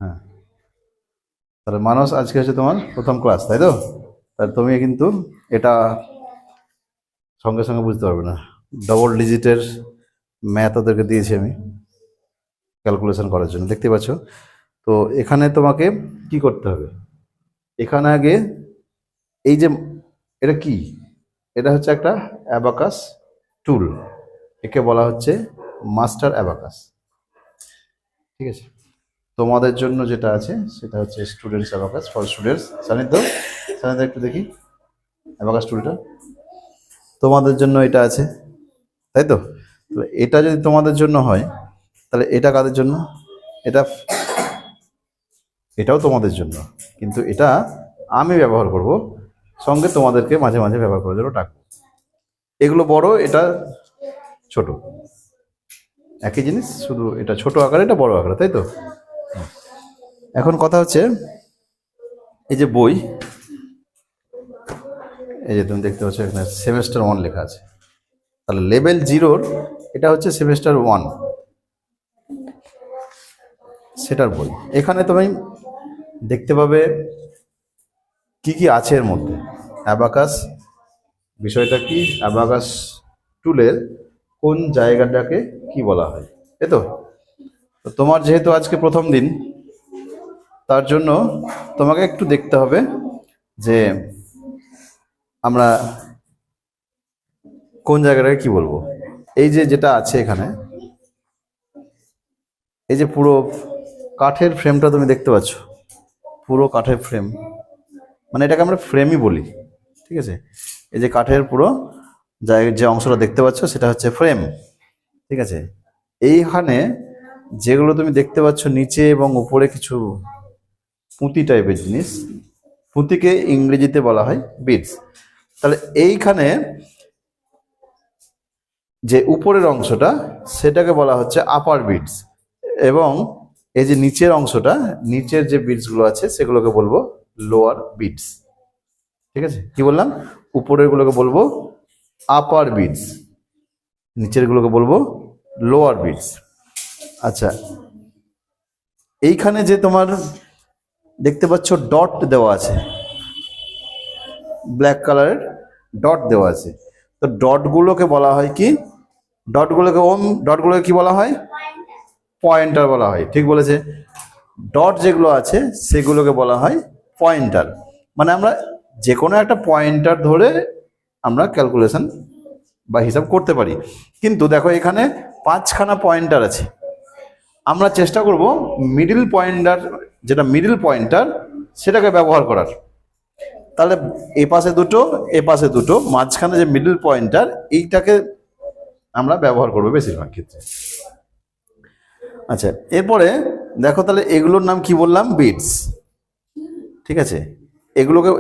হ্যাঁ, তাহলে মানুষ আজকে হচ্ছে তোমার প্রথম ক্লাস, তাই তো? তাহলে তুমি কিন্তু এটা সঙ্গে সঙ্গে বুঝতে পারবে না। ডবল ডিজিটের ম্যাথ ওদেরকে দিয়েছি আমি ক্যালকুলেশন করার জন্য, দেখতে পাচ্ছ? তো এখানে তোমাকে কি করতে হবে, এখানে আগে এই যে এটা কি, এটা হচ্ছে একটা অ্যাবাকাস টুল, একে বলা হচ্ছে মাস্টার অ্যাবাকাস। ঠিক আছে, তোমাদের জন্য যেটা আছে সেটা হচ্ছে স্টুডেন্টস অ্যাবাকাস, ফর স্টুডেন্টস। সানিধ্য, সানিধ্য একটু দেখি অ্যাবাকাস টুলটা। তোমাদের জন্য এটা আছে, তাই তো? তাহলে এটা যদি তোমাদের জন্য হয়, তাহলে এটা কাদের জন্য? এটা, এটাও তোমাদের জন্য, কিন্তু এটা আমি ব্যবহার করব, সঙ্গে তোমাদেরকে মাঝে মাঝে ব্যবহার করার জন্য ডাকবো। এগুলো বড়, এটা ছোট, একই জিনিস, শুধু এটা ছোট আকারে, এটা বড় আকারে, তাই তো? এখন কথা হচ্ছে, এই যে বই, এই যে তুমি দেখতে পাচ্ছ এখানে সেমেস্টার 1 লেখা আছে, তাহলে লেভেল 0 এটা হচ্ছে সেমেস্টার 1 সেটার বই। এখানে তুমি দেখতে পাবে কি কি আছে এর মধ্যে। অ্যাবাকাস বিষয়টা কি, অ্যাবাকাস টুলের কোন জায়গাটাকে কি বলা হয়, তাই তো? তো তোমার যেহেতু আজকে প্রথম দিন, তার জন্য তোমাকে একটু দেখতে হবে যে আমরা কোন জায়গাটাকে কি বলবো। এই যে যেটা আছে এখানে, এই যে পুরো কাঠের ফ্রেমটা তুমি দেখতে পাচ্ছ, পুরো কাঠের ফ্রেম, মানে এটাকে আমরা ফ্রেমই বলি। ঠিক আছে, এই যে কাঠের পুরো জায়গায় যে অংশটা দেখতে পাচ্ছ সেটা হচ্ছে ফ্রেম। ঠিক আছে, এইখানে যেগুলো তুমি দেখতে পাচ্ছ নিচে এবং উপরে কিছু পুঁতি টাইপের জিনিস, পুঁতিকে ইংরেজিতে বলা হয় বিডস। তাহলে এইখানে যে উপরের অংশটা সেটাকে বলা হচ্ছে আপার বিডস, এবং এই যে নিচের অংশটা, নিচের যে বিডসগুলো আছে সেগুলোকে বলবো লোয়ার বিডস। ঠিক আছে, কি বললাম? উপরের গুলোকে বলবো আপার বিডস, নিচের গুলোকে বলবো লোয়ার বিডস। আচ্ছা, এইখানে যে তোমার দেখতে পাচ্ছ ডট দেওয়া আছে, ব্ল্যাক কালারের ডট দেওয়া আছে, তো ডটগুলোকে বলা হয় কি? ডটগুলোকে কি বলা হয়? পয়েন্টার বলা হয়। ঠিক বলেছে, ডট যেগুলো আছে সেগুলোকে বলা হয় পয়েন্টার। মানে আমরা যে কোনো একটা পয়েন্টার ধরে আমরা ক্যালকুলেশন বা হিসাব করতে পারি। কিন্তু দেখো এখানে 5খানা পয়েন্টার আছে, আমরা চেষ্টা করব মিডিল পয়েন্টার, যেটা মিডিল পয়েন্টার সেটাকে ব্যবহার করার। তাহলে এ পাশে দুটো, এ পাশে দুটো, মাঝখানে যে মিডল পয়েন্টার, এইটাকে আমরা ব্যবহার করবো বেশিরভাগ ক্ষেত্রে। আচ্ছা, এরপরে দেখো তাহলে এগুলোর নাম কি বললাম? বিটস। ঠিক আছে,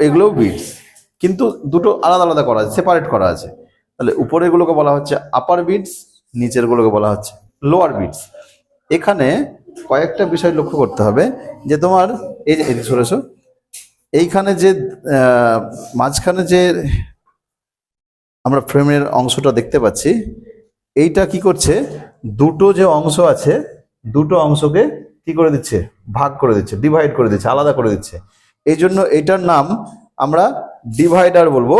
এগুলোও বিটস, কিন্তু দুটো আলাদা আলাদা করা আছে, সেপারেট করা আছে। তাহলে উপরের গুলোকে বলা হচ্ছে আপার বিটস, নিচের গুলোকে বলা হচ্ছে লোয়ার বিটস। এখানে কয়েকটা বিষয় লক্ষ্য করতে হবে, যে তোমার এই যে সরেছো, এইখানে যে মাঝখানে যে আমরা ফ্রেমের অংশটা দেখতে পাচ্ছি, এইটা কি করছে? দুটো যে অংশ আছে, দুটো অংশকে কি করে দিচ্ছে? ভাগ করে দিচ্ছে, ডিভাইড করে দিচ্ছে, আলাদা করে দিচ্ছে। এই জন্য এইটার নাম আমরা ডিভাইডার বলবো,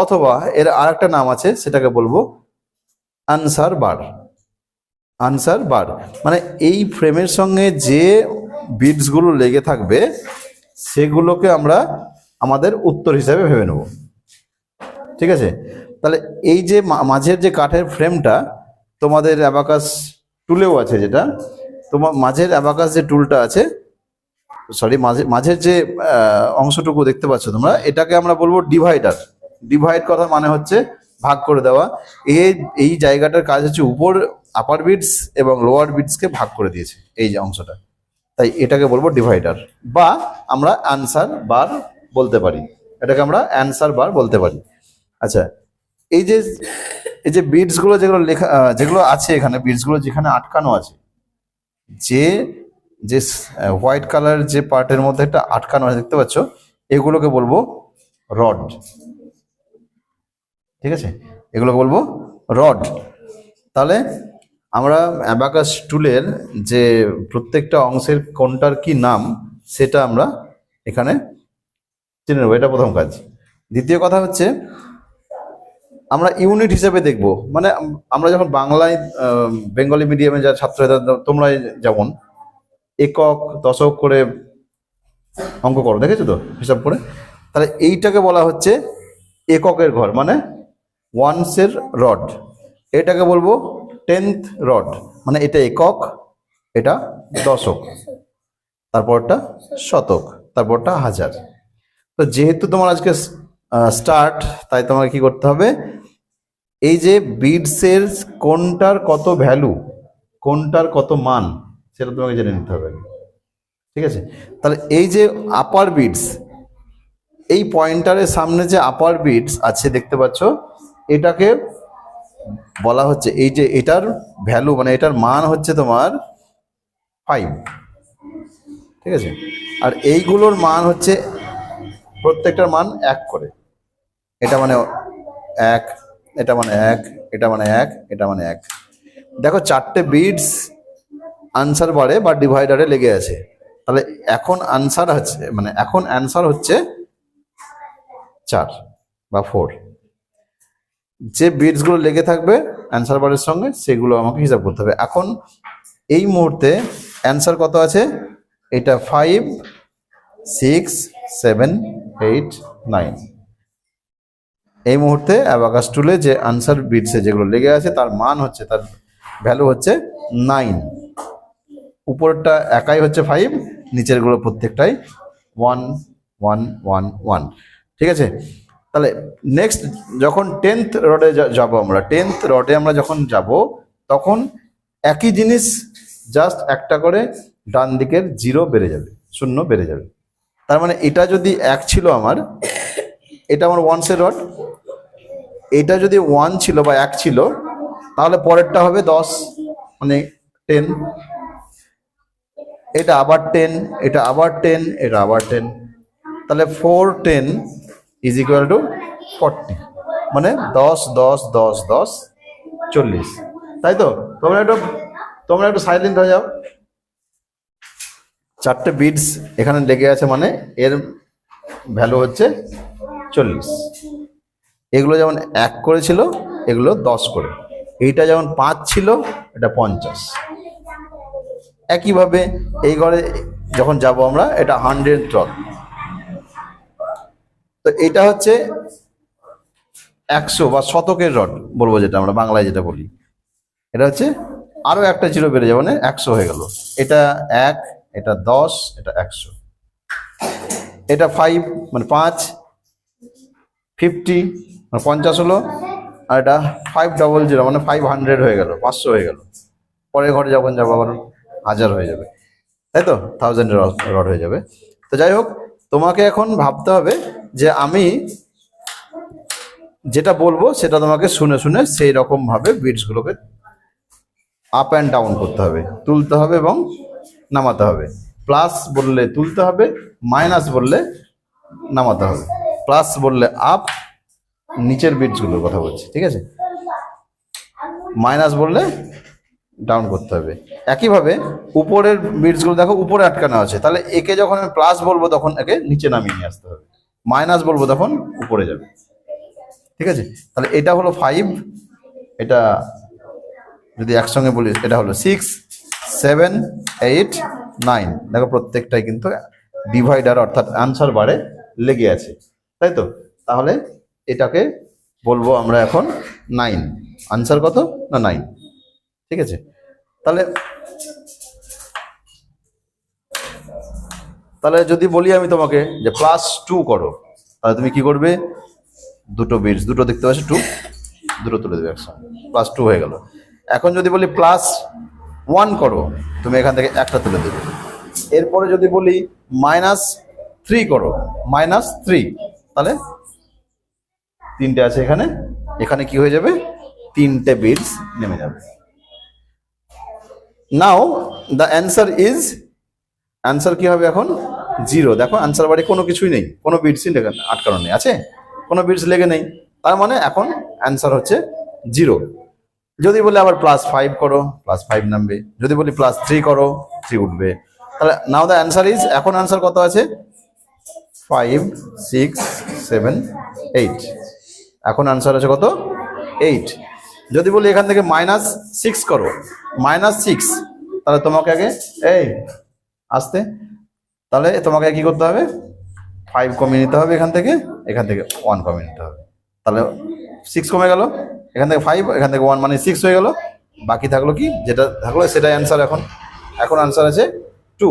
অথবা এর আরেকটা নাম আছে, সেটাকে বলবো আনসার বার। আনসার বার মানে এই ফ্রেমের সঙ্গে যে বিটসগুলো লেগে থাকবে সেগুলোকে আমরা আমাদের উত্তর হিসাবে ভেবে নেব। ঠিক আছে, তাহলে এই যে মাঝের যে কাঠের ফ্রেমটা তোমাদের অ্যাবাকাস টুলেও আছে, যেটা তোমার মাঝের অ্যাবাকাস যে টুলটা আছে, সরি, মাঝের যে অংশটুকু দেখতে পাচ্ছ তোমরা, এটাকে আমরা বলবো ডিভাইডার। ডিভাইড কথা মানে হচ্ছে ভাগ করে দেওয়া। এই জায়গাটার কাজ হচ্ছে উপর আপার বিটস এবং লোয়ার বিটসকে ভাগ করে দিয়েছে এই যে অংশটা, তাই এটাকে বলবো ডিভাইডার, বা আমরা অ্যানসার বার বলতে পারি। এটাকে আমরা অ্যানসার বার বলতে পারি। আচ্ছা, এই যে বিটস গুলো যেগুলো লেখা, যেগুলো আছে এখানে, বিটস গুলো যেখানে আটকানো আছে, যে যে হোয়াইট কালার যে পার্টের মধ্যে একটা আটকানো আছে দেখতে পাচ্ছ, এগুলোকে বলবো রড। ঠিক আছে, এগুলোকে বলবো রড। তাহলে আমরা অ্যাবাকাস টুলের যে প্রত্যেকটা অংশের কোনটার কি নাম সেটা আমরা এখানে জেনে নেবো, এটা প্রথম কাজ। দ্বিতীয় কথা হচ্ছে আমরা ইউনিট হিসেবে দেখব, মানে আমরা যখন বাংলায় বেঙ্গলি মিডিয়ামে যা ছাত্র, তোমরা যেমন একক দশক করে অঙ্ক করো, দেখেছো তো হিসাব করে, তাহলে এইটাকে বলা হচ্ছে এককের ঘর, মানে ওয়ান্সের রড। এটাকে বলবো 10th রড, মানে এটা একক, এটা দশক, তারপরটা শতক, তারপরটা হাজার। তো যেহেতু তোমার আজকে স্টার্ট, তাই তোমাকে কি করতে হবে, এই যে বিডসের কোনটার কত ভ্যালু, কোনটার কত মান, সেটা তোমাকে জেনে নিতে হবে। ঠিক আছে, তাহলে এই যে আপার বিডস, এই পয়েন্টারের সামনে যে আপার বিটস আছে দেখতে পাচ্ছ, এটাকে বলা হচ্ছে, এই যে এটার ভ্যালু মানে এটার মান হচ্ছে তোমার 5। ঠিক আছে, আর এইগুলোর মান হচ্ছে প্রত্যেকটার মান 1 করে। এটা মানে 1, এটা মানে 1, এটা মানে 1, এটা মানে 1। দেখো 4টে বিটস আনসার বারে বা ডিভাইডারে লেগে আছে, তাহলে এখন আনসার হচ্ছে, মানে এখন অ্যান্সার হচ্ছে 4 বা 4। যে বিটসগুলো লেগে থাকবে অ্যান্সার বারের সঙ্গে, সেগুলো আমাকে হিসাব করতে হবে। এখন এই মুহূর্তে অ্যান্সার কত আছে, এটা 5, 6, 7, 8, 9। এই মুহূর্তে অ্যাবাকাস টুলে যে আনসার বিটসে যেগুলো লেগে আছে তার মান হচ্ছে, তার ভ্যালু হচ্ছে 9। উপরটা একাই হচ্ছে 5, নিচেরগুলো প্রত্যেকটাই 1, 1, 1, 1। ঠিক আছে, তাহলে নেক্সট যখন 10th রডে যাব, আমরা 10th রডে আমরা যখন যাব, তখন একই জিনিস, জাস্ট একটা করে ডান দিকের 0 বেড়ে যাবে, 0 বেড়ে যাবে। তার মানে এটা যদি 1 ছিল আমার, এটা আমার ওয়ান্সের রড, এটা যদি 1 ছিল বা 1 ছিল, তাহলে পরেরটা হবে 10, মানে 10। এটা আবার 10, এটা আবার 10, এটা আবার 10। তাহলে 4, 10 ইজ ইকুয়াল টু 40, মানে 10, 10, 10, 10, 40। তাই তো? তোমরা একটু সাইলেন্ট হয়ে যাও। 4টে বিটস এখানে লেগে আছে, মানে এর ভ্যালু হচ্ছে 40। এগুলো যেমন 1 করে ছিল, এগুলো 10 করে। এইটা যেমন 5 ছিল, এটা 50। একইভাবে এই ঘরে যখন যাব আমরা, এটা 100 রড, তো এটা হচ্ছে 100 বা শতকের রড বলবো, যেটা আমরা বাংলায় যেটা বলি। এটা হচ্ছে আরো একটা 0 বেড়ে যাবে, মানে 100 হয়ে গেল। এটা 1, এটা 10, এটা 100। এটা 5, মানে 5, 50 মানে 50 হলো, আর এটা 500 মানে 500 হয়ে গেল, 500 হয়ে গেল। পরের ঘরে যখন যাবো আবার 1000 হয়ে যাবে, তাই তো, 1000 রড হয়ে যাবে। তো যাই হোক, তোমাকে এখন ভাবতে হবে যে আমি যেটা বলবো সেটা তোমাকে শুনে শুনে সেই রকম ভাবে বিটসগুলোকে আপ অ্যান্ড ডাউন করতে হবে, তুলতে হবে এবং নামাতে হবে। প্লাস বললে তুলতে হবে, মাইনাস বললে নামাতে হবে। প্লাস বললে আপ, নিচের বিটসগুলোর কথা বলছি, ঠিক আছে। মাইনাস বললে ডাউন করতে হবে। একইভাবে উপরের বিটসগুলো দেখো উপরে আটকানো আছে, তাহলে একে যখন আমি প্লাস বলবো তখন একে নিচে নামিয়ে নিয়ে আসতে হবে, মাইনাস বলবো তখন উপরে যাবে। ঠিক আছে, তাহলে এটা হলো 5, এটা যদি একসঙ্গে বলি এটা হলো 6, 7, 8, 9। দেখো প্রত্যেকটাই কিন্তু ডিভাইডার অর্থাৎ আনসার বারে লেগে আছে, তাই তো। তাহলে এটাকে বলবো আমরা এখন 9। আনসার কত না 9, ঠিক আছে। তাহলে যদি বলি আমি তোমাকে যে +2 করো, তাহলে তুমি কি করবে, দুটো বিটস, দুটো দেখতে পাচ্ছ 2, দুটো তুলে দেবে একসঙ্গে, +2 হয়ে গেল। এখন যদি বলি +1 করো, তুমি এখান থেকে একটা তুলে দেবে। এরপরে যদি বলি -3 করো, -3, তাহলে 3টে আছে এখানে, এখানে কি হয়ে যাবে, 3টে বিটস নেমে যাবে। নাও দ্য অ্যান্সার ইজ, অ্যান্সার কি হবে এখন 0। দেখো অ্যান্সার বারে কোনো কিছুই নেই, কোনো বিটসই আটকানো নেই, আছে কোনো বিটস লেগে নেই, তার মানে এখন অ্যান্সার হচ্ছে 0। যদি বলি আবার +5 করো, +5 নামবে। যদি বলি +3 করো, 3 উঠবে। তাহলে নাও দ্য অ্যান্সার ইজ, এখন অ্যান্সার কত আছে? 5, 6, 7, 8। এখন অ্যান্সার আছে কত? 8। যদি বলি এখান থেকে -6 করো, -6, তাহলে তোমাকে আগে এই আসতে, তাহলে তোমাকে কি করতে হবে? 5 কমিয়ে নিতে হবে এখান থেকে 1 কমিয়ে নিতে হবে। তাহলে 6 কমে গেল, এখান থেকে 5, এখান থেকে 1, মানে 6 হয়ে গেল। বাকি থাকলো কি? যেটা থাকলো সেটাই অ্যান্সার। এখন অ্যান্সার আছে 2।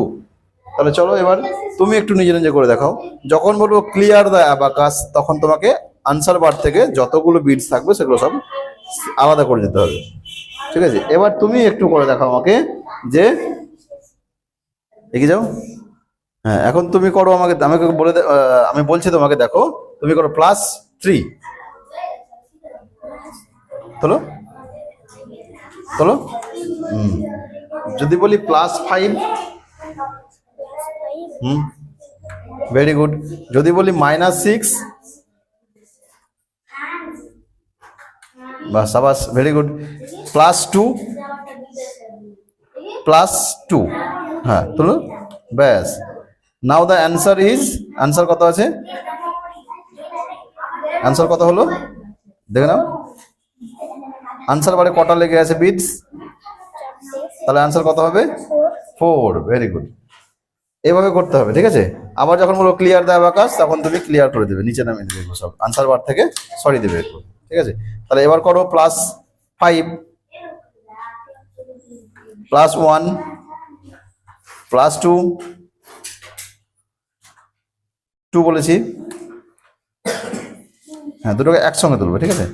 তাহলে চলো এবার তুমি একটু নিজে নিজে করে দেখাও। যখন বলবো ক্লিয়ার দ্য অ্যাবাকাস, তখন তোমাকে আনসার বার থেকে যতগুলো বিটস থাকবে সেগুলো সব আলাদা করে দিতে হবে। ঠিক আছে, এবার তুমি একটু করে দেখাও আমাকে, যে এগিয়ে যাও। হ্যাঁ, এখন তুমি করো, আমাকে আমাকে বলে আমি বলছি তোমাকে, দেখো তুমি করো +3। তোলো তোলো। যদি বলি +5, ভেরি গুড। যদি বলি -6, বাস সাবাস, ভেরি গুড। +2, +2, হ্যাঁ তোলো, ব্যাস। নাও দ্য অ্যান্সার ইজ, অ্যান্সার কত আছে? অ্যান্সার কত হলো দেখে নাও। আনসার বারে কটা লেগে আছে বিটস? তাহলে আনসার কত হবে? 4। Very good. এভাবে করতে হবে, ঠিক আছে। আবার যখন বলবো ক্লিয়ার দ্য অ্যাবাকাস, তখন তুমি ক্লিয়ার করে দেবে, নিচে নামিয়ে দেবে সব, আনসার বার থেকে সরিয়ে দেবে একটু, ঠিক আছে। তাহলে এবার করো +5, +1, +2, 2 বলেছি, হ্যাঁ দুটোকে একসঙ্গে তুলবে, ঠিক আছে।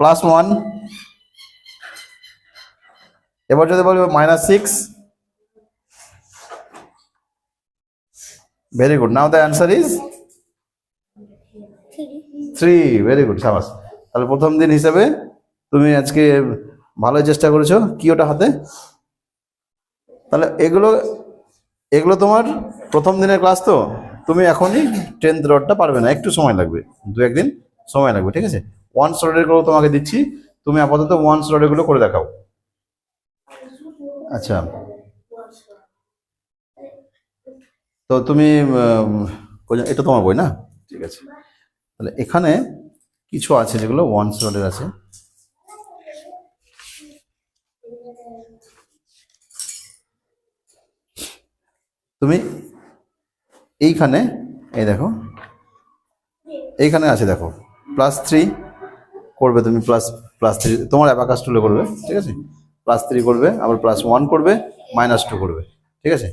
+1, এবার যদি বলবো -6, very good. Now the answer is 3। Very good, সাবাস। তাহলে প্রথম দিন হিসেবে তুমি আজকে ভালোই চেষ্টা করেছো। কি ওটা হাতে? তাহলে এগুলো তোমার প্রথম দিনের ক্লাস, তো তুমি এখনই 10th রডটা পারবে না, একটু সময় লাগবে, 2-1 দিন সময় লাগবে, ঠিক আছে। ওয়ান্স রডের গুলো তোমাকে দিচ্ছি, তুমি আপাতত ওয়ান্স রডের গুলো করে দেখাও। আচ্ছা, তো তুমি এটা তোমার বই না? ঠিক আছে, তাহলে এখানে কিছু আছে যেগুলো ওয়ান্স রডের আছে। তুমি এইখানে এই দেখো, এইখানে আছে দেখো, +3 করবে তুমি, +3 তোমার অ্যাবাকাস টুলে করবে, ঠিক আছে। +3 করবে, আবার +1 করবে, -2 করবে, ঠিক আছে।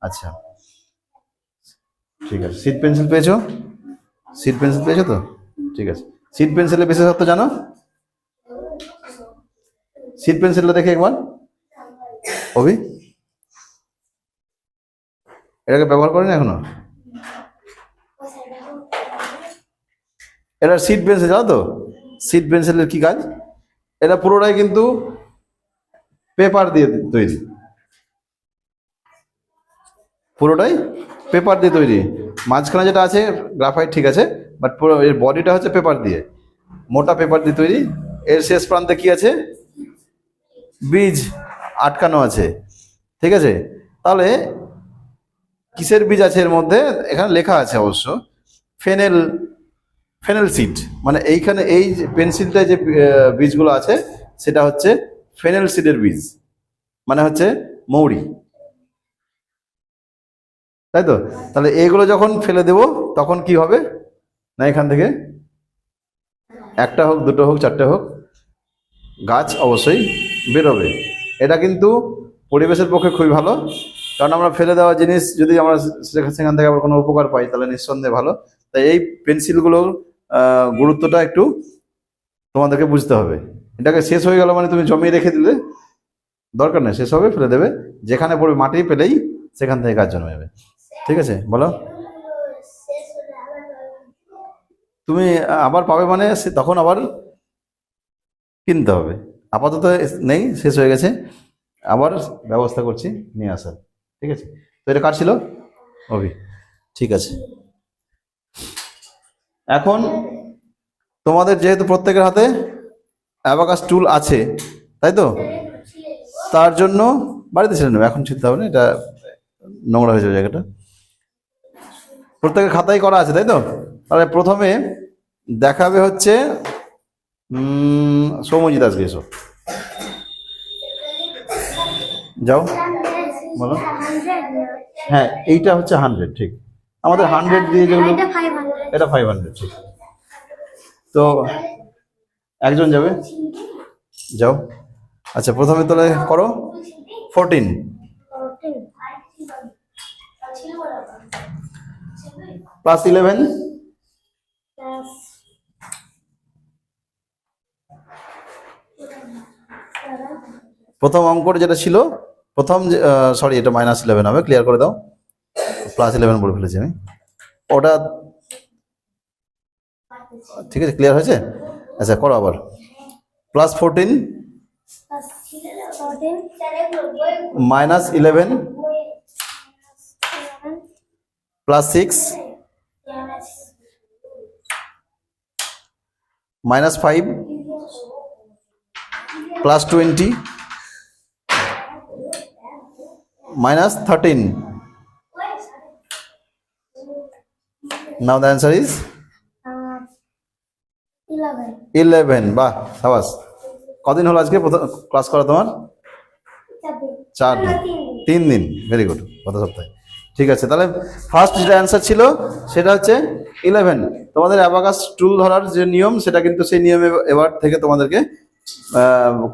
আচ্ছা ঠিক আছে, সিড পেন্সিল পেয়েছো? সিড পেন্সিল পেয়েছো তো? ঠিক আছে। সিড পেন্সিলের বিশেষত্ব জানো? সিড পেন্সিলটা দেখে একবার, অভি, এটাকে ব্যবহার করেন এখনো? এটা সিড পেন্সিল, জানো তো সিড পেন্সিলের কি কাজ? এটা পুরোটাই কিন্তু পেপার দিয়ে তৈরি, পুরোটাই পেপার দিয়ে তৈরি। মাঝখানে যেটা আছে গ্রাফাইট, ঠিক আছে, বাট পুরো এর বডিটা হচ্ছে পেপার দিয়ে, মোটা পেপার দিয়ে তৈরি। এর শেষ প্রান্তে কি আছে? বীজ আটকানো আছে, ঠিক আছে। তাহলে কিসের বীজ আছে এর মধ্যে? এখানে লেখা আছে অবশ্য, ফেনেল, ফেনেল সিড। মানে এইখানে এই পেন্সিলটায় যে বীজগুলো আছে সেটা হচ্ছে ফেনেল সিডের বীজ, মানে হচ্ছে মৌরি, তাই তো। তাহলে এইগুলো যখন ফেলে দেব তখন কি হবে না, এখান থেকে একটা হোক, দুটো হোক, চারটে হোক, গাছ অবশ্যই বেরোবে। এটা কিন্তু পরিবেশের পক্ষে খুবই ভালো, কারণ আমরা ফেলে দেওয়া জিনিস যদি আমরা সেখান থেকে আবার কোনো উপকার পাই তাহলে নিঃসন্দেহে ভালো। তাই এই পেন্সিলগুলোর গুরুত্বটা একটু তোমাদেরকে বুঝতে হবে। এটাকে শেষ হয়ে গেল মানে তুমি জমিয়ে রেখে দিলে দরকার নেই, শেষ হবে ফেলে দেবে, যেখানে পড়বে মাটি পেলেই সেখান থেকে গাছ জন্মে যাবে, ঠিক আছে। বলো, তুমি আবার পাবে মানে তখন আবার কিনতে হবে, আপাতত নেই, শেষ হয়ে গেছে, আবার ব্যবস্থা করছি নিয়ে আসার, ঠিক আছে। তো এটা কার ছিল? অভি, ঠিক আছে। এখন তোমাদের যেহেতু প্রত্যেকের হাতে অ্যাবাকাস টুল আছে, তাই তো? তার জন্য বাড়িতে ছেড়ে নেবে, এখন ছিলতে হবে না, এটা নোংরা হয়ে যাবে জায়গাটা। প্রত্যেকের খাতায় করা আছে, তাই তো? তাহলে প্রথমে দেখাবে হচ্ছে সৌম্যজিৎ, আজকে এসো, যাও বলো। হ্যাঁ, এইটা হচ্ছে 100, ঠিক। আমাদের 100 দিয়ে যেগুলো, এটা 500, ঠিক। তো একজন যাবে, যাও। আচ্ছা, প্রথমে তাহলে করো 14 প্লাস 11 প্রথম অঙ্কটা যেটা ছিল, প্রথম সরি, এটা -11 হবে, ক্লিয়ার করে দাও। +11 বলে ফেলেছি আমি, ওটা ঠিক আছে, ক্লিয়ার হয়েছে? আচ্ছা, করো আবার। +14 -11 +6 -5 +20 -13. Now the answer is 11. বাহ, সাবাস। কদিন হলো আজকে ক্লাস করা তোমার? 4 দিন, 3 দিন, ভেরি গুড, গত সপ্তাহে। ঠিক আছে, তাহলে ফার্স্ট যেটা অ্যান্সার ছিল সেটা হচ্ছে 11। তোমাদের অ্যাবাকাস টুল ধরার যে নিয়ম, সেটা কিন্তু সেই নিয়মে এবার থেকে তোমাদেরকে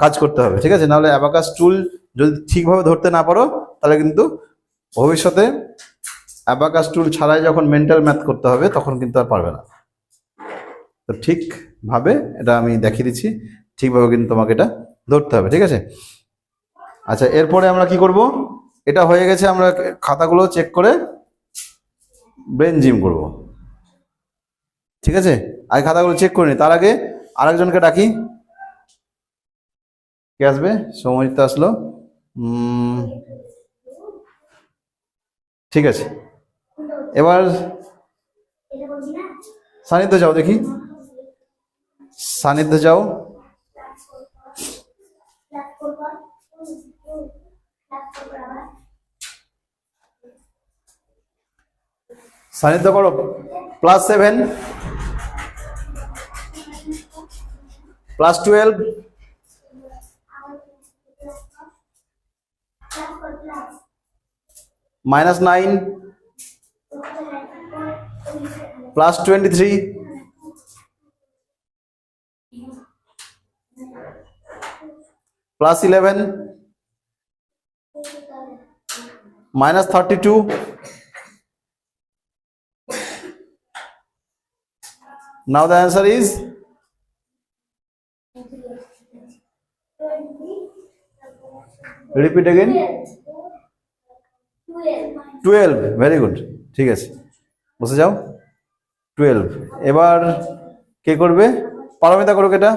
কাজ করতে হবে, ঠিক আছে? নাহলে অ্যাবাকাস টুল যদি ঠিকভাবে ধরতে না পারো, তাহলে কিন্তু ভবিষ্যতে অ্যাবাকাস টুল ছাড়াই যখন মেন্টাল ম্যাথ করতে হবে, তখন কিন্তু আর পারবে না। তো ঠিকভাবে এটা আমি দেখিয়ে দিচ্ছি, ঠিকভাবে কিন্তু তোমাকে এটা ধরতে হবে, ঠিক আছে? আচ্ছা, এরপরে আমরা কি করব? এটা হয়ে গেছে, আমরা খাতাগুলো চেক করে ব্রেন জিম করব, ঠিক আছে? আগে খাতাগুলো চেক করে নি, তার আগে আরেকজনকে ডাকি। কে আসবে? সৌম্যজিৎ আসলো। ঠিক আছে, এবার সান্নিধ্য যাও, দেখি সান্নিধ্য যাও। সান্নিধ্য করো। +7 +12 -9 +23 +11 -32 Now the answer is repeat again. 12. Very good, ঠিক আছে, বসে যাও। 12। এবার কে করবে? পারমিতা করুক এটা।